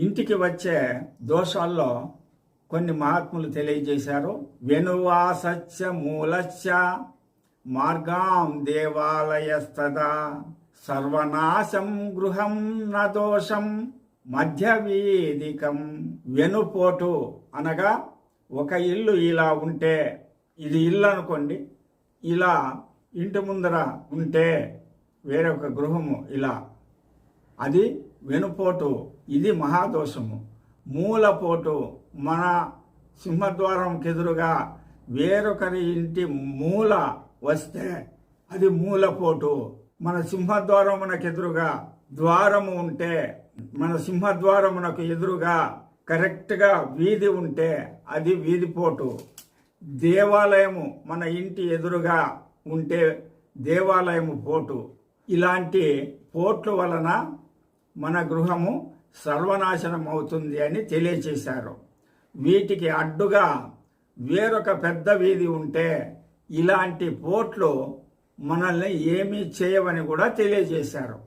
ఇంటికి వచ్చే దోషాల్లో కొన్ని మహాత్ములు తెలియజేశారు. వెనువాసచ్చ మూలచ్చ మార్గాం దేవాలయస్తదా సర్వనాశం గృహం న దోషం మధ్య వీధికం. వెనుపోటు అనగా ఒక ఇల్లు ఇలా ఉంటే, ఇది ఇల్లు అనుకోండి, ఇలా ఇంటి ముందర ఉంటే వేరొక గృహము ఇలా, అది వెనుపోటు, ఇది మహాదోషము. మూలపోటు, మన సింహద్వారంకి ఎదురుగా వేరొకరి ఇంటి మూల వస్తే అది మూలపోటు. మన సింహద్వారమునకు ఎదురుగా ద్వారము ఉంటే, మన సింహద్వారమునకు ఎదురుగా కరెక్ట్గా వీధి ఉంటే అది వీధిపోటు. దేవాలయము మన ఇంటి ఎదురుగా ఉంటే దేవాలయము పోటు. ఇలాంటి పోట్ల వలన మన గృహము సర్వనాశనం అవుతుంది అని తెలియచేశారు. వీటికి అడ్డుగా వేరొక పెద్ద వీధి ఉంటే ఇలాంటి పోట్లు మనల్ని ఏమీ చేయవని కూడా తెలియజేశారు.